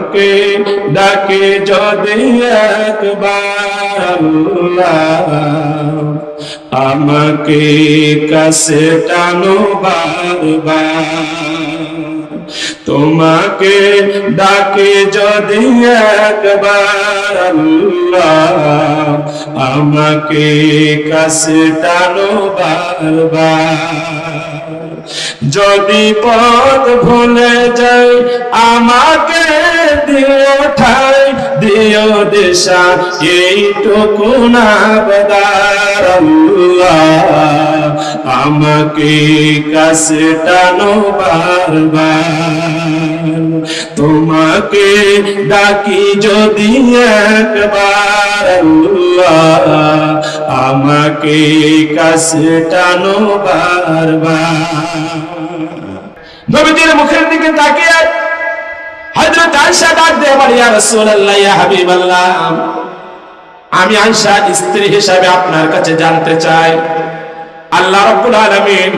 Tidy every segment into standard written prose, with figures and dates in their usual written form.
তোমাকে ডাকে যদি একবার আল্লাহ, আমাকে কাছে টানো বারবার। তোমাকে ডাকে যদি একবার আল্লাহ, আমাকে কাছে টানো বারবার। যদি পথ ভুলে যাই আমাকে দিও ঠাই, দিও দিশা এইটুকু না বদার আল্লাহ, আমাকে কাছে টানো বারবার। তোমাকে ডাকি যদি একবার আল্লাহ, আমাকে কাছে টানো বারবার। নবীজির মুখের দিকে তাকিয়ে হযরত আয়েশা ডাক দিয়ে বলে, ইয়া রাসূলুল্লাহ, ইয়া হাবিবাল্লাহ, আমি আয়েশা স্ত্রী হিসাবে আপনার কাছে জানতে চাই, আল্লাহ রাব্বুল আলামিন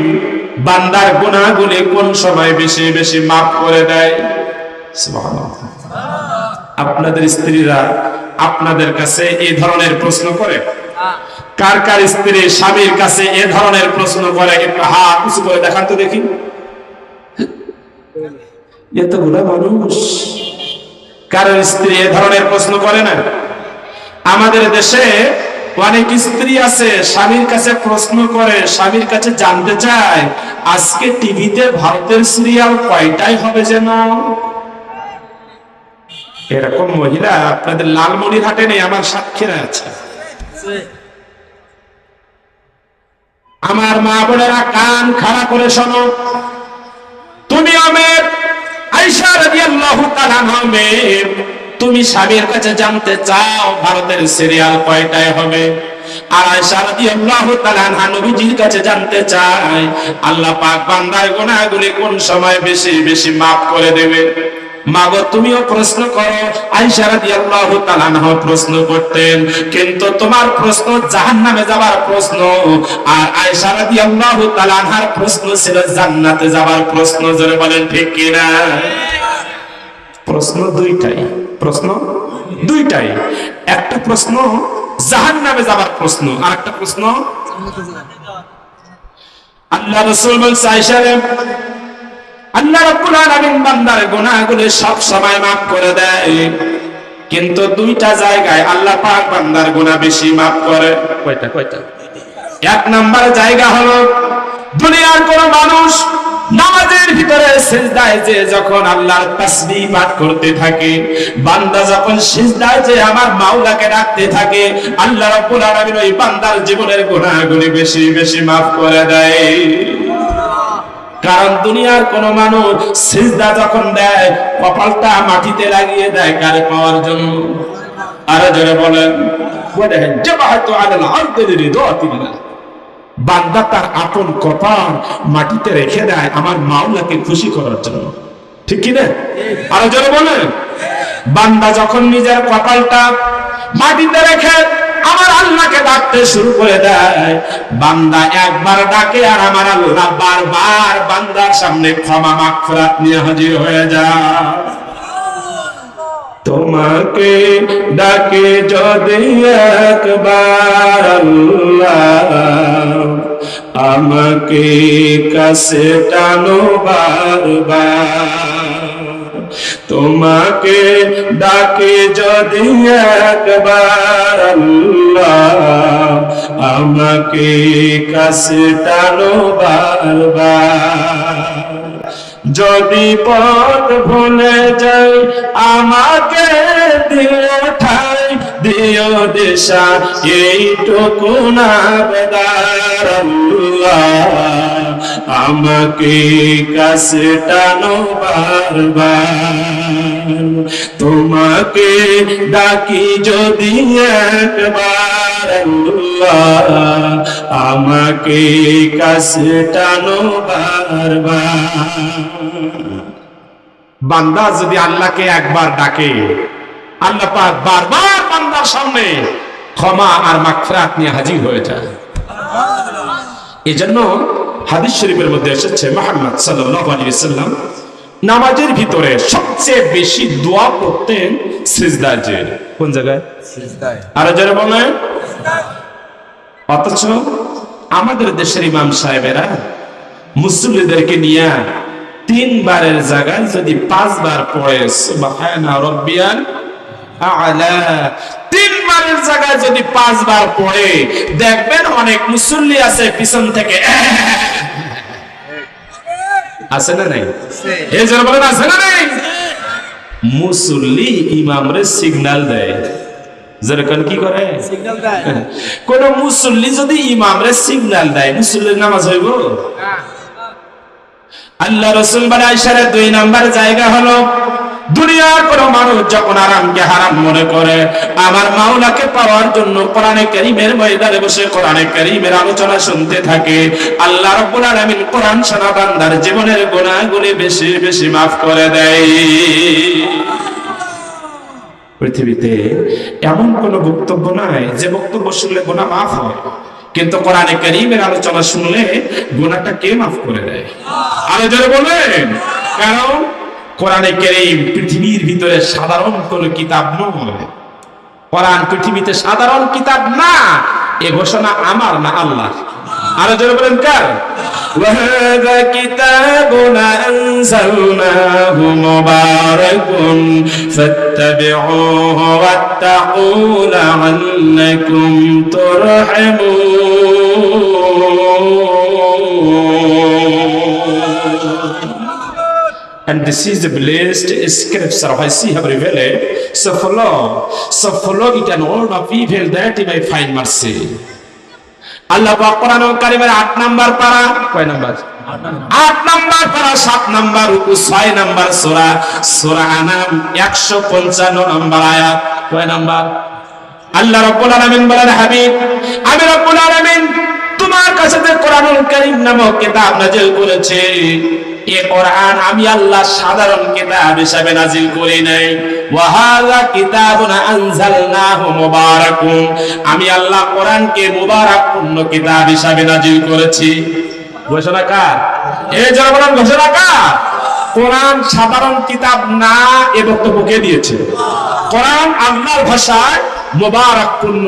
বান্দার গুনাহগুলি কোন সময় বেশি বেশি মাফ করে দেয়? সুবহানাল্লাহ। আপনাদের স্ত্রীরা আপনাদের কাছে এই ধরনের প্রশ্ন করে? কার কার স্ত্রী স্বামীর কাছে এই ধরনের প্রশ্ন করে? একটু হাত উঁচু করে দেখান তো দেখি। এতগুলা মানুষ, কারোর স্ত্রী এ ধরনের প্রশ্ন করে না? আমাদের দেশে অনেক স্ত্রী আছে স্বামীর কাছে প্রশ্ন করে, স্বামীর কাছে জানতে চায় আজকে টিভিতে ভারতের সিরিয়াল কয়টায় হবে যেন। এরকম মহিলা আপনাদের লালমনিরহাটে নেই, আমার সাক্ষীরা আছে। আমার মা বোনেরা কান খাড়া করে শোনো, তুমি আমার আয়েশা রাদিয়াল্লাহু তাআলা আনহা, তুমি স্বামীর কাছে জানতে চাও ভারতের সিরিয়াল কয়টায় হবে, আর আয়েশা রাদিয়াল্লাহু তাআলা আনহা নবীজির কাছে জানতে চায় আল্লাহ পাক বান্দার গুনাহগুলি কোন সময় বেশি বেশি maaf করে দেবে। মাগো তুমিও প্রশ্ন করো। আয়েশা রাদিয়াল্লাহু তাআলা আনহা প্রশ্ন করতেন, কিন্তু তোমার প্রশ্ন জাহান্নামে যাবার প্রশ্ন, আর আয়েশা রাদিয়াল্লাহু তাআলা আনহার প্রশ্ন ছিল জান্নাতে যাবার প্রশ্ন। জোরে বলেন ঠিক কি না? প্রশ্ন দুইটাই, প্রশ্ন দুইটাই। একটা প্রশ্ন জাহান্নামে যাবার প্রশ্ন, আর একটা প্রশ্ন আল্লাহ রাসূল বলেন, আয়েশা রে, আল্লাহ রাব্বুল আলামিন বান্দার গুনাহগুলো সব সময় maaf করে দেয়, কিন্তু দুইটা জায়গায় আল্লাহ পাক বান্দার গুনাহ বেশি maaf করে। কয়টা কয়টা? এক নাম্বার জায়গা হলো দুনিয়ার কোন মানুষ নামাজের ভিতরে সিজদায় যে যখন আল্লাহর তাসবিহ পাঠ করতে থাকে, বান্দা যখন সিজদায় যে আমার মাওলাকে ডাকতে থাকে, আল্লাহ রাব্বুল আলামিন ওই বান্দার জীবনের গুনাহগুলো বেশি বেশি maaf করে দেয়। কারণ দুনিয়ার কোন মানুষ সিজদা যখন দেয় কপালটা মাটিতে লাগিয়ে দেয় কারে পাওয়ার জন্য? আরে জোরে বলেন, জাবাহাতু আলাল আরদি লিরিদাতিল্লাহ। বান্দা তার আপন কপাল মাটিতে রেখে দেয় আমার মাওলাকে খুশি করার জন্য, ঠিক কি না? আরে জোরে বলেন, বান্দা যখন নিজের কপালটা মাটিতে রেখে আমার আল্লাহকে ডাকতে শুরু করে দেয়, বান্দা একবার ডাকে আর আমার আল্লাহ বারবার বান্দার সামনে ক্ষমা মাগফিরাত নিয়ে হাজির হয়ে যায়। তোমাকে ডাকে যদি একবার আল্লাহ, আমাকে কাছে টানো বারবার। তোমাকে ডাকে যদি একবার আল্লাহ, আমাকে কাছে টানো বারবার। যদি পথ ভুলে যাই আমাকে দিও ঠাই, দিও দিশা এইটুকু না বেদার আল্লাহ, আমাকে কাছে টানো বারবার। তোমাকে ডাকি যদি একবার আল্লাহ, আমাকে কাছে টানো বারবার। বান্দা যদি আল্লাহকে একবার ডাকে, আল্লাহ পাক বারবার বান্দার সামনে ক্ষমা আর মাগফিরাত নিয়ে হাজির হয়ে যায়। এজন্য হাদিস শরীফের মধ্যে এসেছে মুহাম্মদ সাল্লাল্লাহু আলাইহি ওয়াসাল্লাম নামাজের ভিতরে সবচেয়ে বেশি দোয়া করতেন সিজদায় যে। কোন জায়গায়? সিজদায়। আরো যারা বলেন। অথচ আমাদের দেশের ইমাম সাহেবেরা মুসল্লিদেরকে নিয়ে 3 বারের জায়গায় যদি 5 বার পড়ে সুবহানা রাব্বিয়াল আ'লা, 3 বারের জায়গায় যদি 5 বার পড়ে, দেখবেন অনেক মুসল্লি আছে পিছন থেকে আছে না নাই? এই যারা বলেন আছে না নাই? মুসল্লি ইমামরে সিগন্যাল দেয়, যেরকম কি করে সিগন্যাল দেয়। কোন মুসল্লি যদি ইমামরে সিগন্যাল দেয়, মুসল্লির নামাজ হইব? আল্লাহ রাসূল বলে আয়েশার 2 নাম্বার জায়গা হলো দুনিয়ার কোন মানুষ যখন আরামকে হারাম মনে করে, আমার মাওলাকে পাওয়ার জন্য কোরআনে কারীমের ময়দানে বসে কোরআনে কারীমের আলোচনা শুনতে থাকে, আল্লাহ রাব্বুল আলামিন কোরআন শোনা বান্দার জীবনের গুনাহগুলি বেশি বেশি মাফ করে দেয়। পৃথিবীতে এমন কোন বক্তব্য নাই যে বক্তব্য শুনলে গুনাহ মাফ হয়, কিন্তু কোরআনে কারীমের আলোচনা শুনলে গুনাহটা কে মাফ করে দেয়? আরো জোরে বলেন। কারণ কোরআনে কারীম পৃথিবীর ভিতরে সাধারণ কোন কিতাব নয়। কোরআন পৃথিবীতে সাধারণ কিতাব না, এ ঘোষণা আমার না, আল্লাহ। আরো জোরে বলেন কার? وهذا كتابنا أنزلناه مبارك فاتبعوه واتقوا لعلكم ترحمون. And this is the blessed scripture I see have revealed. So follow it and all of evil that you may find mercy. আল্লাহ পাক কোরআনুল কারীমের 8 নাম্বার পারা, কয় নাম্বার? 8 নাম্বার পারা, 7 নাম্বার রুকু, 6 নাম্বার সূরা, সূরা আনাম 155 নাম্বার আয়াত। কয় নাম্বার? আল্লাহ রাব্বুল আলামিন বলেন, হাবিব আমি রাব্বুল আলামিন তোমার কাছে যে কোরআনুল কারীম নামক কিতাব নাযিল করেছি, এই কোরআন আমি আল্লাহ সাধারণ কিতাব হিসেবে নাযিল করি নাই। ওয়া হাযা কিতাবুন আনজালনাহু মুবারাকুন, আমি আল্লাহ কোরআনকে মুবারাকপূর্ণ কিতাব হিসেবে নাযিল করেছি। ঘোষণা কার? এই যারা বলেন ঘোষণা কার? কোরআন সাধারণ কিতাব না, এ বক্তব্য কে দিয়েছে? কোরআন আল্লাহর ভাষায় মুবারাকপূর্ণ।